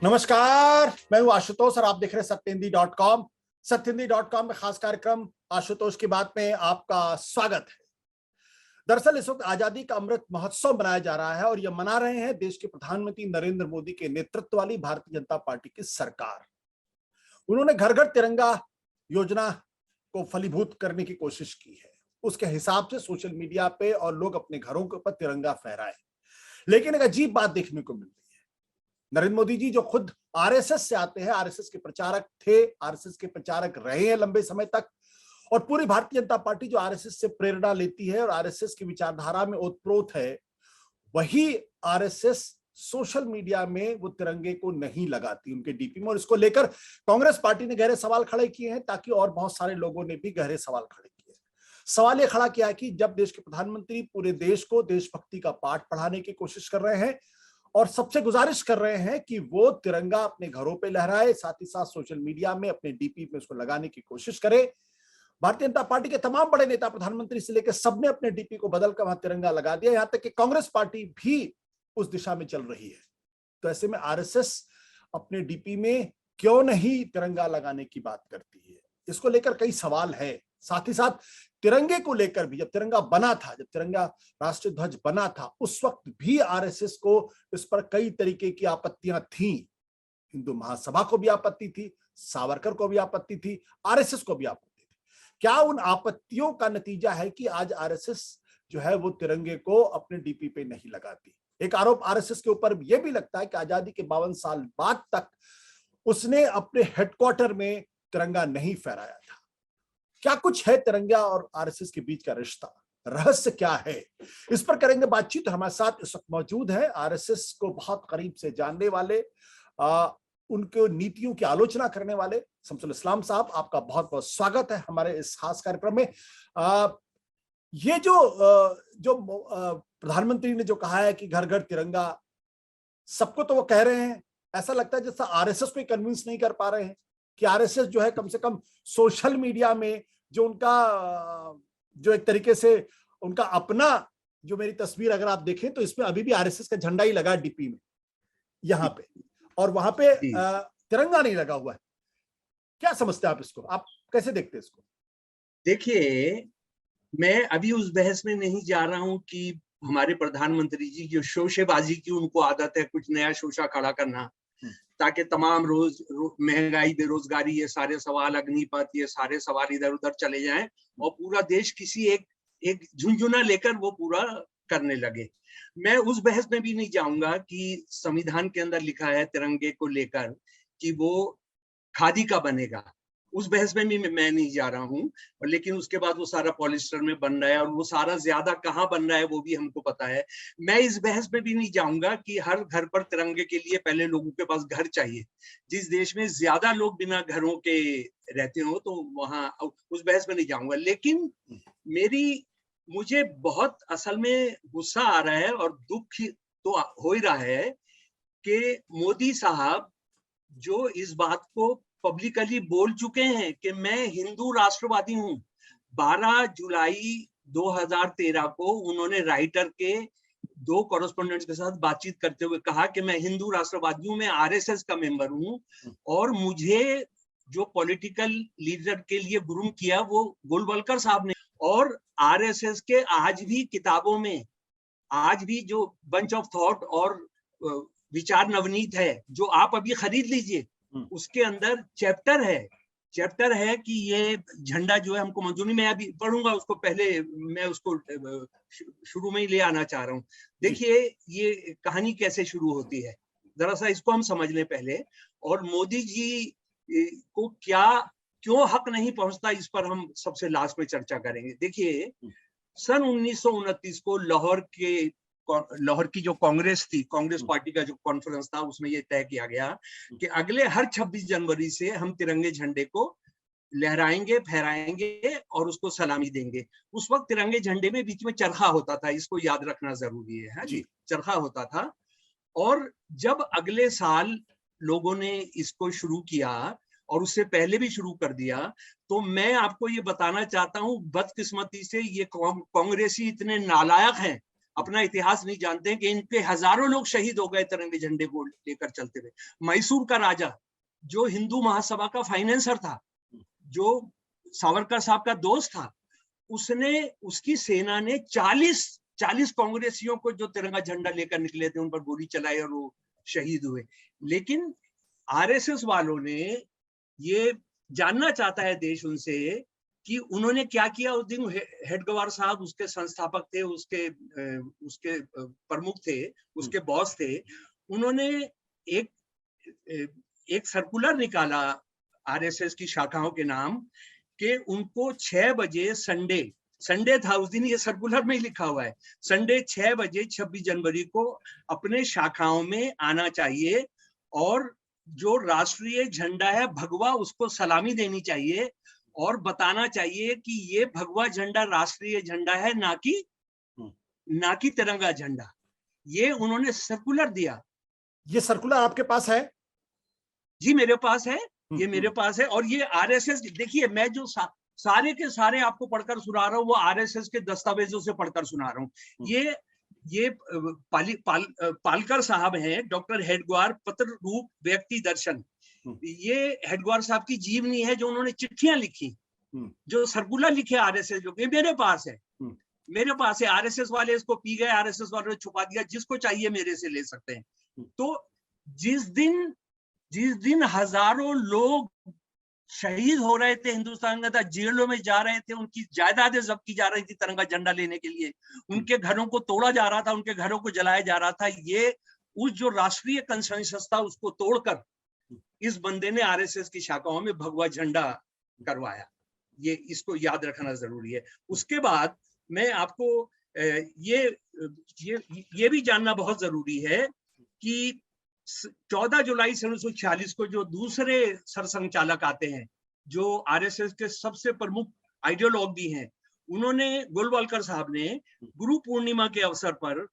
नमस्कार, मैं हूं आशुतोष और आप देख रहे हैं सत्यहिंदी.com। सत्यहिंदी.com में खास कार्यक्रम आशुतोष की बात में आपका स्वागत है। दरअसल इस वक्त आजादी का अमृत महोत्सव मनाया जा रहा है और यह मना रहे हैं देश के प्रधानमंत्री नरेंद्र मोदी के नेतृत्व वाली भारतीय जनता पार्टी की सरकार। उन्होंने घर घर तिरंगा योजना को फलीभूत करने की कोशिश की है। उसके हिसाब से सोशल मीडिया पे और लोग अपने घरों के ऊपर तिरंगा फहराए, लेकिन एक अजीब बात देखने को मिल रही है। नरेंद्र मोदी जी जो खुद आरएसएस से आते हैं, आरएसएस के प्रचारक थे, आरएसएस के प्रचारक रहे हैं लंबे समय तक, और पूरी भारतीय जनता पार्टी जो आरएसएस से प्रेरणा लेती है और आरएसएस की विचारधारा में ओतप्रोत है, वही आरएसएस सोशल मीडिया में वो तिरंगे को नहीं लगाती उनके डीपी में। और इसको लेकर कांग्रेस पार्टी ने गहरे सवाल खड़े किए हैं, ताकि और बहुत सारे लोगों ने भी गहरे सवाल खड़े किए। सवाल ये खड़ा किया कि जब देश के प्रधानमंत्री पूरे देश को देशभक्ति का पाठ पढ़ाने की कोशिश कर रहे हैं और सबसे गुजारिश कर रहे हैं कि वो तिरंगा अपने घरों पे लहराए, साथ ही साथ सोशल मीडिया में अपने डीपी में उसको लगाने की कोशिश करे, भारतीय जनता पार्टी के तमाम बड़े नेता, प्रधानमंत्री से लेकर सबने अपने डीपी को बदलकर वहां तिरंगा लगा दिया। यहां तक कि कांग्रेस पार्टी भी उस दिशा में चल रही है। तो ऐसे में आरएसएस अपने डीपी में क्यों नहीं तिरंगा लगाने की बात करती है, इसको लेकर कई सवाल है। साथ ही साथ तिरंगे को लेकर भी, जब तिरंगा बना था, जब तिरंगा राष्ट्रीय ध्वज बना था, उस वक्त भी आरएसएस को इस पर कई तरीके की आपत्तियां थी। हिंदू महासभा को भी आपत्ति थी, सावरकर को भी आपत्ति थी, आरएसएस को भी आपत्ति थी। क्या उन आपत्तियों का नतीजा है कि आज आरएसएस जो है वो तिरंगे को अपने डीपी पे नहीं लगाती? एक आरोप आरएसएस के ऊपर यह भी लगता है कि आजादी के 52 साल बाद तक उसने अपने हेडक्वार्टर में तिरंगा नहीं फहराया था। क्या कुछ है तिरंगा और आरएसएस के बीच का रिश्ता, रहस्य क्या है? इस पर करेंगे बातचीत। हमारे साथ इस वक्त मौजूद है आरएसएस को बहुत करीब से जानने वाले, उनके नीतियों की आलोचना करने वाले शमसुल इस्लाम साहब। आपका बहुत बहुत स्वागत है हमारे इस खास कार्यक्रम में। ये जो प्रधानमंत्री ने जो कहा है कि घर घर तिरंगा, सबको तो वो कह रहे हैं, ऐसा लगता है जैसा आरएसएस को कन्विंस नहीं कर पा रहे हैं कि आरएसएस जो है कम से कम सोशल मीडिया में जो उनका जो एक तरीके से उनका अपना, जो मेरी तस्वीर अगर आप देखें तो इसमें अभी भी आरएसएस का झंडा ही लगा है डीपी में यहाँ पे, और वहां पे तिरंगा नहीं लगा हुआ है। क्या समझते हैं आप इसको, आप कैसे देखते हैं इसको? देखिए, मैं अभी उस बहस में नहीं जा रहा हूं कि हमारे प्रधानमंत्री जी जो शोशेबाजी की उनको आदत है, कुछ नया शोशा खड़ा करना ताकि तमाम रोज महंगाई, बेरोजगारी, ये सारे सवाल, अग्निपथ, ये सारे सवाल इधर उधर चले जाएं और पूरा देश किसी एक झुंझुना लेकर वो पूरा करने लगे। मैं उस बहस में भी नहीं जाऊंगा कि संविधान के अंदर लिखा है तिरंगे को लेकर कि वो खादी का बनेगा, उस बहस में भी मैं नहीं जा रहा हूँ। और लेकिन उसके बाद वो सारा पॉलिस्टर में बन रहा है और वो सारा ज्यादा कहाँ बन रहा है वो भी हमको पता है। मैं इस बहस में भी नहीं जाऊंगा कि हर घर पर तिरंगे के लिए पहले लोगों के पास घर चाहिए। जिस देश में ज्यादा लोग बिना घरों के रहते हो तो वहां उस बहस में नहीं जाऊंगा। लेकिन मुझे बहुत असल में गुस्सा आ रहा है और दुख तो हो ही रहा है कि मोदी साहब जो इस बात को पब्लिकली बोल चुके हैं कि मैं हिंदू राष्ट्रवादी हूं। 12 जुलाई 2013 को उन्होंने राइटर के 2 कॉरेस्पोंडेंट्स के साथ बातचीत करते हुए कहा कि मैं हिंदू राष्ट्रवादी हूं, मैं आरएसएस का मेंबर हूं और मुझे जो पॉलिटिकल लीडर के लिए ग्रूम किया वो गोलवलकर साहब ने। और आरएसएस के आज भी किताबों में, आज भी जो बंच ऑफ थॉट और विचार नवनीत है जो आप अभी खरीद लीजिए, उसके अंदर चैप्टर है कि ये झंडा जो है हमको मंजूर नहीं। मैं अभी पढ़ूंगा उसको, पहले मैं उसको शुरू में ही ले आना चाह रहा हूँ। देखिए ये कहानी कैसे शुरू होती है, जरा सा इसको हम समझ लें पहले। और मोदी जी को क्यों हक नहीं पहुंचता, इस पर हम सबसे लास्ट में चर्चा करेंगे। देखिए, सन 1929 को लाहौर की जो कांग्रेस थी, कांग्रेस पार्टी का जो कॉन्फ्रेंस था, उसमें ये तय किया गया कि अगले हर 26 जनवरी से हम तिरंगे झंडे को लहराएंगे, फहराएंगे और उसको सलामी देंगे। उस वक्त तिरंगे झंडे में बीच में चरखा होता था, इसको याद रखना जरूरी है जी। चरखा होता था। और जब अगले साल लोगों ने इसको शुरू किया और उससे पहले भी शुरू कर दिया, तो मैं आपको ये बताना चाहता हूं, बदकिस्मती से ये कांग्रेसी इतने नालायक हैं, अपना इतिहास नहीं जानते हैं कि इनके हजारों लोग शहीद हो गए तिरंगे झंडे को लेकर चलते हुए। मैसूर का राजा जो हिंदू महासभा का फाइनेंसर था, जो सावरकर साहब का दोस्त था, उसकी सेना ने 40 कांग्रेसियों को जो तिरंगा झंडा लेकर निकले थे उन पर गोली चलाई और वो शहीद हुए। लेकिन आरएसएस वालों ने, ये जानना चाहता है देश उनसे कि उन्होंने क्या किया। उस दिन हेडगेवार साहब उसके संस्थापक थे, उसके प्रमुख थे, उसके बॉस थे। उन्होंने एक सर्कुलर निकाला आरएसएस की शाखाओं के नाम कि उनको 6 बजे संडे था उस दिन, ये सर्कुलर में ही लिखा हुआ है, संडे 6 बजे 26 जनवरी को अपने शाखाओं में आना चाहिए और जो राष्ट्रीय झंडा है भगवा, उसको सलामी देनी चाहिए और बताना चाहिए कि ये भगवा झंडा राष्ट्रीय झंडा है, ना कि तिरंगा झंडा। ये उन्होंने सर्कुलर दिया। ये सर्कुलर आपके पास है? जी मेरे पास है, ये मेरे पास है। और ये आरएसएस, देखिए मैं जो सारे के सारे आपको पढ़कर सुना रहा हूँ वो आरएसएस के दस्तावेजों से पढ़कर सुना रहा हूँ। ये पालकर साहब हैं, डॉक्टर हेडगेवार पत्र रूप व्यक्ति दर्शन, ये हेडगेवार साहब की जीवनी है जो उन्होंने चिट्ठियां लिखी, जो सर्कुलर लिखे आरएसएस, जो मेरे पास है। आरएसएस वाले इसको पी गए, आरएसएस वाले ने छुपा दिया, जिसको चाहिए मेरे से ले सकते हैं। तो जिस दिन हजारों लोग शहीद हो रहे थे हिंदुस्तान के, जेलों में जा रहे थे, उनकी जायदादें जब्त की जा रही थी तिरंगा झंडा लेने के लिए, उनके घरों को तोड़ा जा रहा था, उनके घरों को जलाया जा रहा था, ये उस जो राष्ट्रीय कंसेंसस था उसको तोड़कर इस बंदे ने आरएसएस की शाखाओं में भगवा झंडा करवाया। ये इसको याद रखना जरूरी है। उसके बाद मैं आपको ये भी जानना बहुत जरूरी है कि 14 जुलाई 1946 को जो दूसरे सरसंघचालक आते हैं, जो आरएसएस के सबसे प्रमुख आइडियोलॉग भी हैं, उन्होंने, गोलवालकर साहब ने गुरु पूर्णिमा के अवसर पर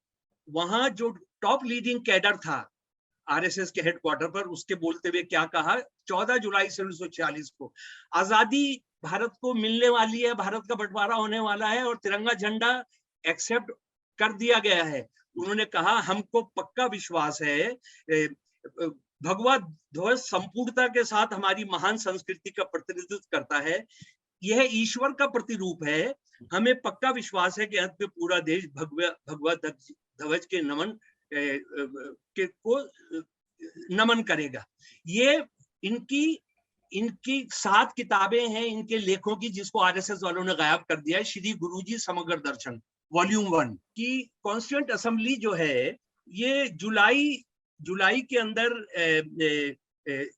वहां जो टॉप लीडिंग कैडर था आरएसएस के हेडक्वार्टर पर, उसके बोलते हुए क्या कहा, 14 जुलाई 1946 को आजादी भारत को मिलने वाली है, भारत का बंटवारा होने वाला है और तिरंगा झंडा एक्सेप्ट कर दिया गया है। उन्होंने कहा, हमको पक्का विश्वास है, भगवा ध्वज संपूर्णता के साथ हमारी महान संस्कृति का प्रतिनिधित्व करता है, यह ईश्वर का प्रतिरूप है, हमें पक्का विश्वास है कि अंत में पूरा देश भगवा ध्वज के को नमन करेगा। ये इनकी 7 किताबें हैं इनके लेखों की, जिसको आरएसएस वालों ने गायब कर दिया है। श्री गुरुजी समग्र दर्शन वॉल्यूम 1 की कॉन्स्टिट्यूएंट असेंबली जो है, ये जुलाई के अंदर,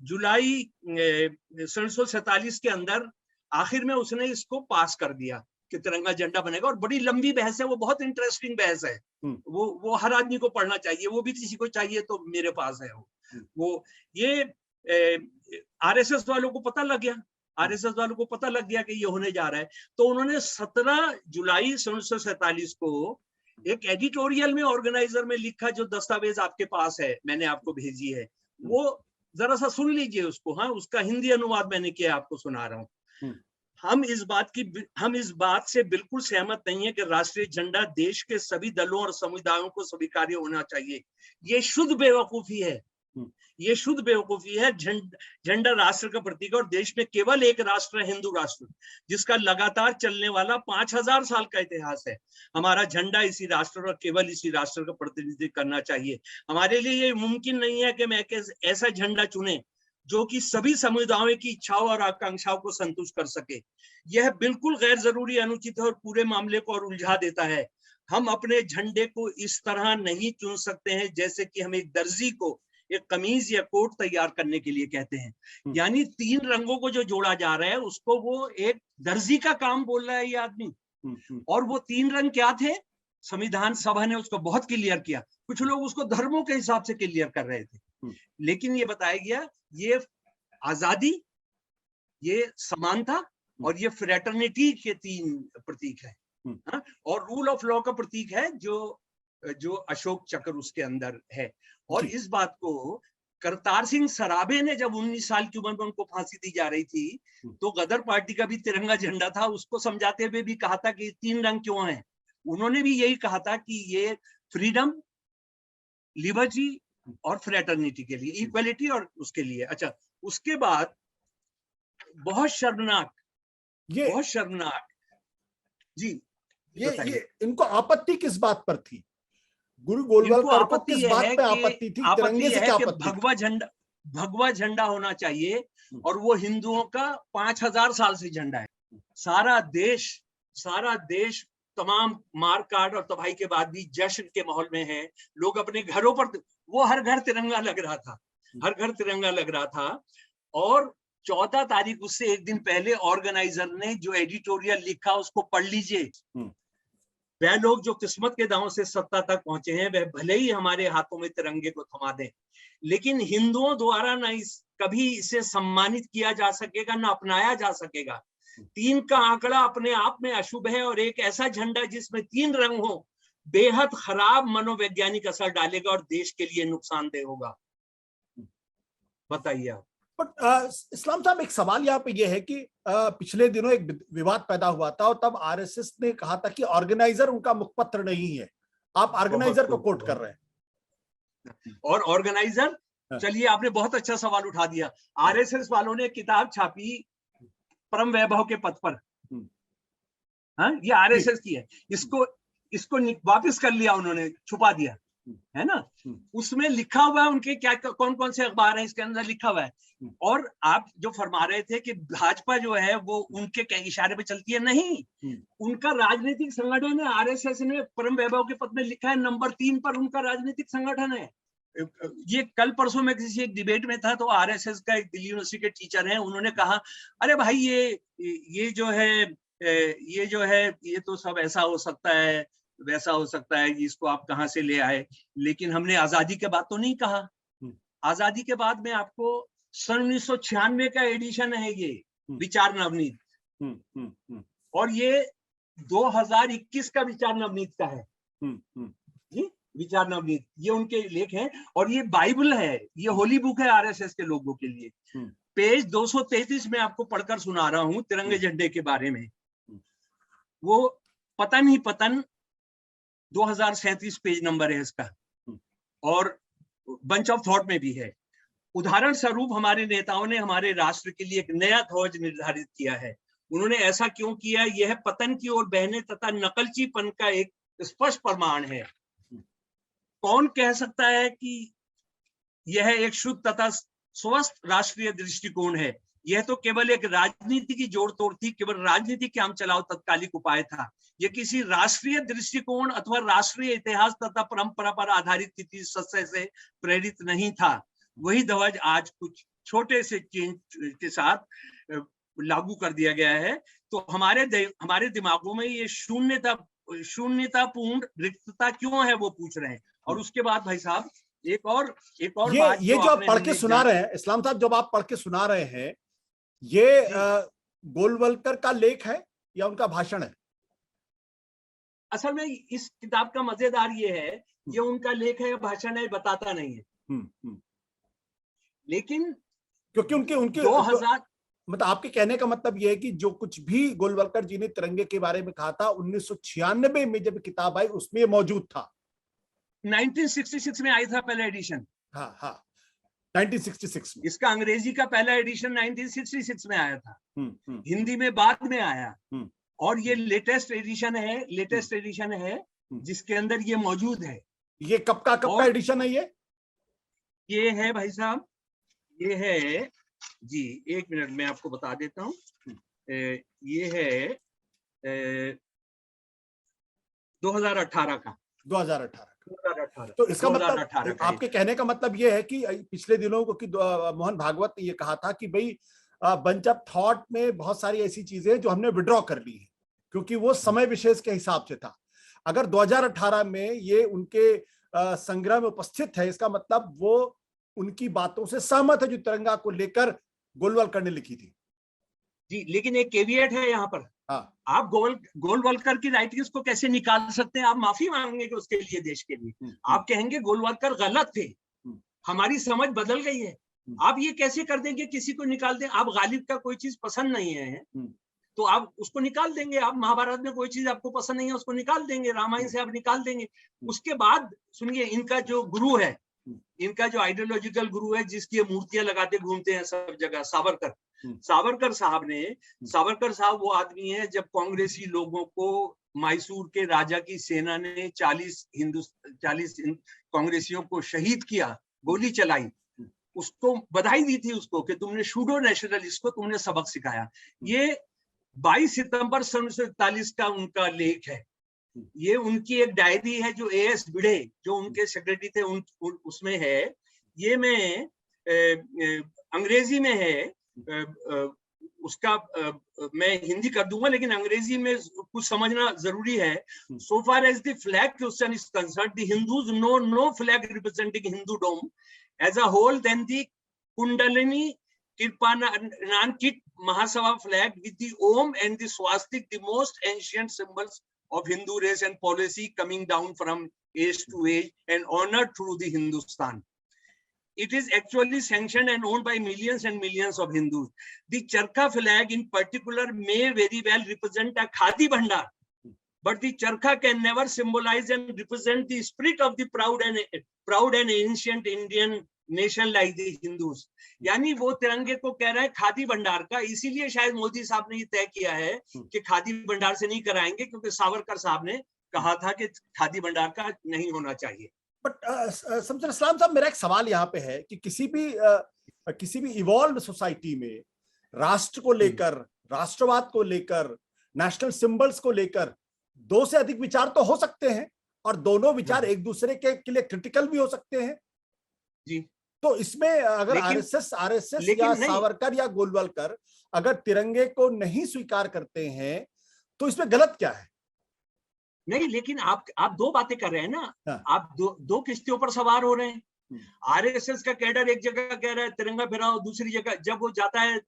जुलाई 1947 के अंदर आखिर में उसने इसको पास कर दिया कि तिरंगा झंडा बनेगा। और बड़ी लंबी बहस है, वो बहुत इंटरेस्टिंग बहस है, वो हर आदमी को पढ़ना चाहिए, वो भी किसी को चाहिए तो मेरे पास है वो ये आरएसएस वालों को पता लग गया, आरएसएस वालों को पता लग गया कि ये होने जा रहा है, तो उन्होंने 17 जुलाई 1947 को एक एडिटोरियल में, ऑर्गेनाइजर में लिखा, जो दस्तावेज आपके पास है, मैंने आपको भेजी है, वो जरा सा सुन लीजिए उसको। हाँ, उसका हिंदी अनुवाद मैंने किया, आपको सुना रहा हूँ। हम इस बात से बिल्कुल सहमत नहीं है कि राष्ट्रीय झंडा देश के सभी दलों और समुदायों को स्वीकार्य होना चाहिए। ये शुद्ध बेवकूफी है, ये शुद्ध बेवकूफी है। झंडा राष्ट्र का प्रतीक है और देश में केवल एक राष्ट्र है, हिंदू राष्ट्र, जिसका लगातार चलने वाला 5000 साल का इतिहास है। हमारा झंडा इसी राष्ट्र और केवल इसी राष्ट्र का प्रतिनिधित्व करना चाहिए। हमारे लिए ये मुमकिन नहीं है कि मैं ऐसा झंडा चुने जो कि सभी समुदायों की इच्छाओं और आकांक्षाओं को संतुष्ट कर सके। यह बिल्कुल गैर जरूरी, अनुचित है और पूरे मामले को और उलझा देता है। हम अपने झंडे को इस तरह नहीं चुन सकते हैं जैसे कि हम एक दर्जी को एक कमीज या कोट तैयार करने के लिए कहते हैं। यानी 3 रंगों को जो जोड़ा जा रहा है उसको वो एक दर्जी का काम बोल रहा है ये आदमी। और वो 3 रंग क्या थे? संविधान सभा ने उसको बहुत क्लियर किया। कुछ लोग उसको धर्मों के हिसाब से क्लियर कर रहे थे, लेकिन ये बताया गया ये आजादी, ये समानता और ये फ्रेटर्निटी के 3 प्रतीक है। और रूल ऑफ लॉ का प्रतीक है जो अशोक चक्र उसके अंदर है। और इस बात को करतार सिंह सराभे ने, जब 19 साल की उम्र में उनको फांसी दी जा रही थी, तो गदर पार्टी का भी तिरंगा झंडा था, उसको समझाते हुए भी कहा था कि 3 रंग क्यों हैं। उन्होंने भी यही कहा था कि ये फ्रीडम, लिबर्टी और फ्रेटर्निटी के लिए, इक्वलिटी और उसके लिए। अच्छा, उसके बाद बहुत शर्मनाक जी, ये इनको आपत्ति किस बात पर थी? गुरु इनको गोलवलकर को आपत्ति किस यह बात है पे कि आपत्ति थी? तिरंगे से क्या आपत्ति? भगवा झंडा होना चाहिए, और वो हिंदुओं का 5000 साल से झंडा है। सारा देश तमाम मार काट और तबाही के बाद भी जश्न के माहौल में है। लोग अपने घरों पर, वो हर घर तिरंगा लग रहा था। और 14 तारीख, उससे एक दिन पहले ऑर्गेनाइजर ने जो एडिटोरियल लिखा उसको पढ़ लीजिए। वह लोग जो किस्मत के दांव से सत्ता तक पहुंचे हैं, वह भले ही हमारे हाथों में तिरंगे को थमा दें, लेकिन हिंदुओं द्वारा न कभी इसे सम्मानित किया जा सकेगा, न अपनाया जा सकेगा। 3 का आंकड़ा अपने आप में अशुभ है, और एक ऐसा झंडा जिसमें 3 रंग हो बेहद खराब मनोवैज्ञानिक असर डालेगा और देश के लिए नुकसानदेह होगा। बताइए आप। बट इस्लाम साहब, एक सवाल यहाँ पे ये है कि पिछले दिनों एक विवाद पैदा हुआ था, और तब आरएसएस ने कहा था कि ऑर्गेनाइजर उनका मुखपत्र नहीं है। आप ऑर्गेनाइजर को कोट कर रहे हैं। और ऑर्गेनाइजर, चलिए आपने बहुत अच्छा सवाल उठा दिया। आरएसएस वालों ने किताब छापी परम वैभव के पथ पर। हाँ, ये आरएसएस की है। इसको वापस कर लिया उन्होंने, छुपा दिया, है ना। उसमें लिखा हुआ है उनके क्या कौन कौन से अखबार हैं, इसके अंदर लिखा हुआ है। और आप जो फरमा रहे थे कि भाजपा जो है वो उनके इशारे पे चलती है, नहीं, उनका राजनीतिक संगठन है। आरएसएस ने परम वैभव के पद में लिखा है नंबर 3 पर उनका राजनीतिक संगठन है। ये कल परसों में किसी एक डिबेट में था, तो आरएसएस का एक दिल्ली यूनिवर्सिटी के टीचर हैं, उन्होंने कहा, अरे भाई ये जो है ये तो सब ऐसा हो सकता है, वैसा हो सकता है, इसको आप कहां से ले आए। लेकिन हमने आजादी के बाद तो नहीं कहा। आजादी के बाद में आपको सन 1996 का एडिशन है ये विचार नवनीत, और ये 2021 का विचार नवनीत का है जी। विचार नवनीत, ये उनके लेख हैं, और ये बाइबल है, ये होली बुक है आरएसएस के लोगों के लिए। पेज 233 में आपको पढ़कर सुना रहा हूं तिरंगे झंडे के बारे में। वो पतन ही पतन 2037 पेज नंबर है इसका, और बंच ऑफ थॉट में भी है। उदाहरण स्वरूप हमारे नेताओं ने हमारे राष्ट्र के लिए एक नया ध्वज निर्धारित किया है। उन्होंने ऐसा क्यों किया? यह पतन की ओर बहने तथा नकलचीपन का एक स्पष्ट प्रमाण है। कौन कह सकता है कि यह एक शुद्ध तथा स्वस्थ राष्ट्रीय दृष्टिकोण है? यह तो केवल एक राजनीति की जोड़ तोड़ थी, केवल राजनीति के हम चलाओ तत्कालिक उपाय था। यह किसी राष्ट्रीय दृष्टिकोण अथवा राष्ट्रीय इतिहास तथा परंपरा पर आधारित किसी सत्य से प्रेरित नहीं था। वही ध्वज आज कुछ छोटे से चेंज के साथ लागू कर दिया गया है। तो हमारे दिमागों में ये शून्यतापूर्ण रिक्तता क्यों है, वो पूछ रहे हैं। और उसके बाद भाई साहब एक और बात ये जो आप पढ़ के सुना रहे हैं, इस्लाम साहब, जब आप पढ़ के सुना रहे हैं, ये गोलवलकर का लेख है या उनका भाषण है? असल में इस किताब का मजेदार ये है, ये उनका लेख है या भाषण है बताता नहीं है। लेकिन क्योंकि उनके 2000 मतलब आपके कहने का मतलब यह है कि जो कुछ भी गोलवलकर जी ने तिरंगे के बारे में कहा था 1996 में जब किताब आई उसमें मौजूद था। 1966 में आई था पहला एडिशन। हाँ 1966 में। इसका अंग्रेजी का पहला एडिशन 1966 में आया था। हिंदी में बाद में आया, और ये लेटेस्ट एडिशन है जिसके अंदर ये मौजूद है। ये कब का एडिशन है? ये है भाई साहब, ये है जी, 1 मिनट में आपको बता देता हूँ। ये है 2018 का। 2018। तो इसका मतलब आपके कहने का मतलब ये है कि पिछले दिनों को कि मोहन भागवत ने ये कहा था कि भाई बंच ऑफ थॉट में बहुत सारी ऐसी चीजें जो हमने विड्रॉ कर ली है, क्योंकि वो समय विशेष के हिसाब से था। अगर 2018 में ये उनके संग्रह में उपस्थित है, इसका मतलब वो उनकी बातों से सहमत है जो तिरंगा को लेकर गोलवलकर ने लिखी थी जी। लेकिन एक केवियट है यहाँ पर। हाँ। आप गोलवलकर की राइटिंग्स को कैसे निकाल सकते हैं? आप माफी मांगेंगे उसके लिए, देश के लिए। आप कहेंगे गोलवलकर गलत थे, हमारी समझ बदल गई है। आप ये कैसे कर देंगे, किसी को निकाल दें? आप गालिब का कोई चीज पसंद नहीं है तो आप उसको निकाल देंगे। आप महाभारत में कोई चीज आपको पसंद नहीं है उसको निकाल देंगे, रामायण से आप निकाल देंगे। उसके बाद सुनिए, इनका जो गुरु है, इनका जो आइडियोलॉजिकल गुरु है, जिसकी मूर्तियां लगाते घूमते हैं सब जगह, सावरकर। सावरकर साहब वो आदमी है, जब कांग्रेसी लोगों को मैसूर के राजा की सेना ने 40 कांग्रेसियों को शहीद किया, गोली चलाई, उसको बधाई दी थी उसको कि तुमने शूडो नेशनलिस्ट को तुमने सबक सिखाया। ये 22 सितंबर 1941 का उनका लेख है। ये उनकी एक डायरी है जो एएस भिड़े, जो उनके सेक्रेटरी थे, उसमें है। ये में अंग्रेजी में है, उसका मैं हिंदी कर दूंगा, लेकिन अंग्रेजी में कुछ समझना जरूरी है। So far as the flag question is concerned, the Hindus know no flag representing Hindudom as a whole than the Kundalini Kirpanankit Mahasabha flag with the Om and the Swastik, the most ancient symbols of Hindu race and policy coming down from age to age and honored through the Hindustan. It is actually sanctioned and owned by millions and millions of Hindus. The Charkha flag in particular may very well represent a Khadi Bhandar, but the Charkha can never symbolize and represent the spirit of the proud and ancient Indian nation like the Hindus. यानी वो तिरंगे को कह रहा है खादी भंडार का, इसीलिए शायद मोदी साहब ने ये तय किया है कि खादी भंडार से नहीं कराएंगे, क्योंकि सावरकर साहब ने कहा था कि खादी भंडार का नहीं होना चाहिए। बट समझे इस्लाम साहब, मेरा एक सवाल यहाँ पे है कि किसी भी इवॉल्व सोसाइटी में राष्ट्र को लेकर, राष्ट्रवाद को लेकर, नेशनल सिंबल्स को लेकर 2 से अधिक विचार तो हो सकते हैं, और दोनों विचार एक दूसरे के लिए क्रिटिकल भी हो सकते हैं जी। तो इसमें अगर आरएसएस या सावरकर या गोलवलकर अगर तिरंगे को नहीं स्वीकार करते हैं तो इसमें गलत क्या है? नहीं, लेकिन आप 2 बातें कर रहे हैं ना। हाँ। आप दो किश्तियों पर सवार हो रहे हैं। आरएसएस का कैडर एक जगह कह रहा है तिरंगा फहराओ, दूसरी जगह जब वो जाता है,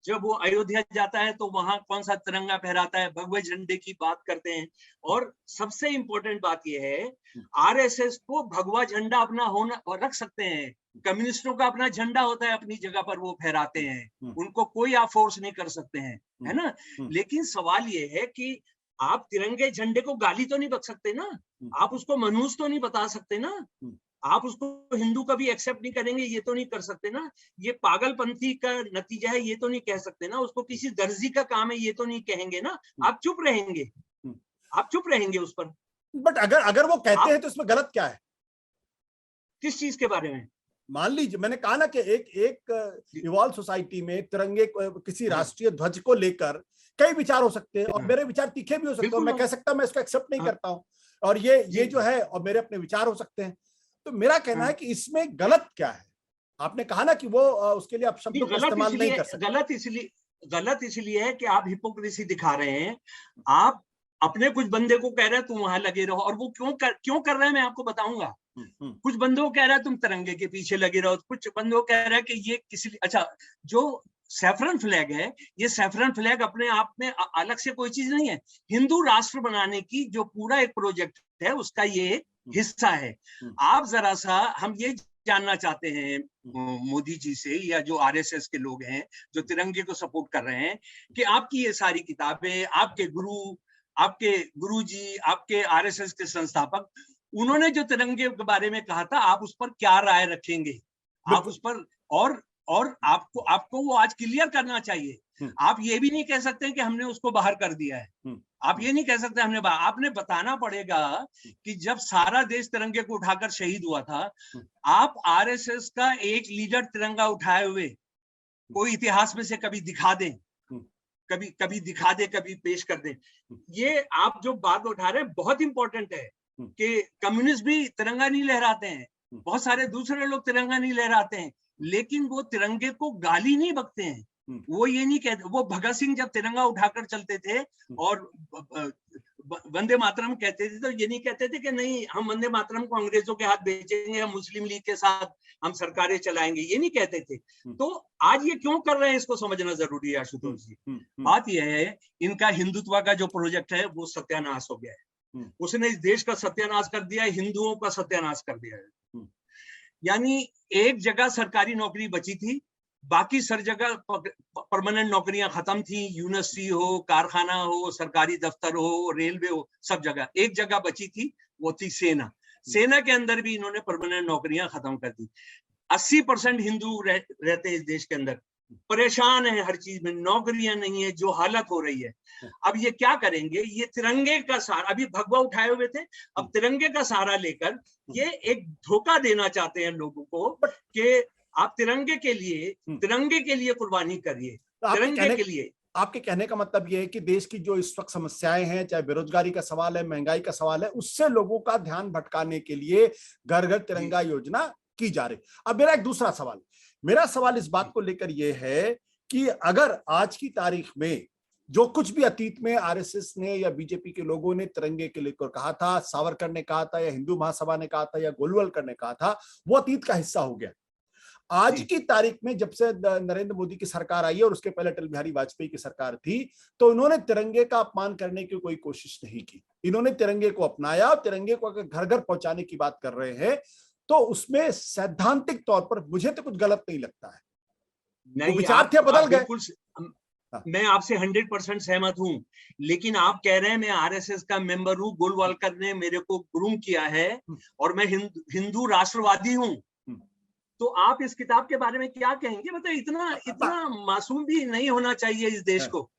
जब वो अयोध्या जाता है तो वहां कौन सा तिरंगा फहराता है, भगवे झंडे की बात करते हैं। और सबसे इंपॉर्टेंट बात यह है, आरएसएस को भगवा झंडा अपना होना और रख सकते हैं, कम्युनिस्टों का अपना झंडा होता है, अपनी जगह पर वो फहराते हैं, उनको कोई आप फोर्स नहीं कर सकते हैं, है ना। लेकिन सवाल ये है कि आप तिरंगे झंडे को गाली तो नहीं बक सकते ना, आप उसको मनहूस तो नहीं बता सकते ना, आप उसको हिंदू कभी एक्सेप्ट नहीं करेंगे ये तो नहीं कर सकते ना, ये पागलपंथी का नतीजा है ये तो नहीं कह सकते ना, उसको किसी दर्जी का काम है ये तो नहीं कहेंगे ना, आप चुप रहेंगे, आप चुप रहेंगे उस पर। बट अगर वो कहते हैं तो इसमें गलत क्या है? किस चीज के बारे में? मान लीजिए मैंने कहा ना कि एक इवॉल्व सोसाइटी में तिरंगे किसी राष्ट्रीय ध्वज को लेकर कई विचार हो सकते हैं, और मेरे विचार तीखे भी हो सकते हैं, मैं कह सकता हूं मैं इसको एक्सेप्ट नहीं करता हूं, और ये जो है, और मेरे अपने विचार हो सकते हैं। तो मेरा कहना है कि इसमें गलत क्या है? आपने कहा ना कि वो उसके लिए आप शब्दों का इस्तेमाल नहीं कर सकते। गलत इसलिए है कि आप हिपोक्रेसी दिखा रहे हैं। आप अपने कुछ बंदे को कह रहे हैं तुम वहां लगे रहो, और वो क्यों कर रहे हैं मैं आपको बताऊंगा। कुछ बंदों को कह रहा है तुम तिरंगे के पीछे लगे रहो, कुछ बंदों को कह रहा है कि ये किसी, अच्छा जो सैफरन फ्लैग है, ये सैफरन फ्लैग अपने आप में अलग से कोई चीज नहीं है, हिंदू राष्ट्र बनाने की जो पूरा एक प्रोजेक्ट है उसका ये हिस्सा है। आप जरा सा, हम ये जानना चाहते हैं मोदी जी से, या जो आरएसएस के लोग हैं जो तिरंगे को सपोर्ट कर रहे हैं, कि आपकी ये सारी किताबें, आपके गुरुजी, आपके आरएसएस के संस्थापक, उन्होंने जो तिरंगे के बारे में कहा था, आप उस पर क्या राय रखेंगे? आप उस पर और आपको वो आज क्लियर करना चाहिए। आप ये भी नहीं कह सकते कि हमने उसको बाहर कर दिया है, आप ये नहीं कह सकते हमने आपने बताना पड़ेगा कि जब सारा देश तिरंगे को उठाकर शहीद हुआ था, आप आरएसएस का एक लीडर तिरंगा उठाए हुए कोई इतिहास में से कभी दिखा दें, कभी दिखा दे, कभी पेश कर दें। ये आप जो बात उठा रहे हैं बहुत इंपॉर्टेंट है कि कम्युनिस्ट भी तिरंगा नहीं लहराते हैं, बहुत सारे दूसरे लोग तिरंगा नहीं लहराते हैं, लेकिन वो तिरंगे को गाली नहीं बकते हैं। वो ये नहीं कहते, वो भगत सिंह जब तिरंगा उठाकर चलते थे और वंदे मातरम कहते थे, तो ये नहीं कहते थे कि नहीं हम वंदे मातरम को अंग्रेजों के हाथ बेचेंगे, हम मुस्लिम लीग के साथ हम सरकारें चलाएंगे, ये नहीं कहते थे। तो आज ये क्यों कर रहे हैं इसको समझना जरूरी है आशुतोष जी। बात यह है, इनका हिंदुत्व का जो प्रोजेक्ट है वो सत्यानाश हो गया है, उसने इस देश का सत्यानाश कर दिया है, हिंदुओं का सत्यानाश कर दिया है। यानी एक जगह सरकारी नौकरी बची थी, बाकी सर जगह परमानेंट नौकरियां खत्म थी, यूनिवर्सिटी हो, कारखाना हो, सरकारी दफ्तर हो, रेलवे हो, सब जगह एक जगह बची थी, वो थी सेना। सेना के अंदर भी इन्होंने परमानेंट नौकरियां खत्म कर दी। 80% हिंदू रहते हैं इस देश के अंदर, परेशान है हर चीज में, नौकरियां नहीं है, जो हालत हो रही है। अब ये क्या करेंगे, ये तिरंगे का सहारा, अभी भगवा उठाए हुए थे, अब तिरंगे का सहारा लेकर ये एक धोखा देना चाहते हैं लोगों को कि आप तिरंगे के लिए कुर्बानी करिए, तिरंगे के लिए। आपके कहने का मतलब यह है कि देश की जो इस वक्त समस्याएं हैं, चाहे बेरोजगारी का सवाल है, महंगाई का सवाल है, उससे लोगों का ध्यान भटकाने के लिए घर घर तिरंगा योजना की जा रही। अब मेरा एक दूसरा सवाल, मेरा सवाल इस बात को लेकर यह है कि अगर आज की तारीख में जो कुछ भी अतीत में आरएसएस ने या बीजेपी के लोगों ने तिरंगे के लेकर कहा था, सावरकर ने कहा था या हिंदू महासभा ने कहा था या गोलवलकर ने कहा था, वो अतीत का हिस्सा हो गया। आज की तारीख में जब से नरेंद्र मोदी की सरकार आई है और उसके पहले अटल बिहारी वाजपेयी की सरकार थी, तो इन्होंने तिरंगे का अपमान करने की कोई कोशिश नहीं की। इन्होंने तिरंगे को अपनाया और तिरंगे को अगर घर घर पहुंचाने की बात कर रहे हैं तो उसमें सैद्धांतिक तौर पर मुझे तो कुछ गलत नहीं लगता है। नहीं, विचार थे बदल गए। मैं आपसे 100% सहमत हूं, लेकिन आप कह रहे हैं मैं आरएसएस का मेंबर हूं, गोलवालकर ने मेरे को ग्रूम किया है और मैं हिंदू राष्ट्रवादी हूं, तो आप इस किताब के बारे में क्या कहेंगे? मतलब इतना मासूम भी नहीं होना चाहिए इस देश को।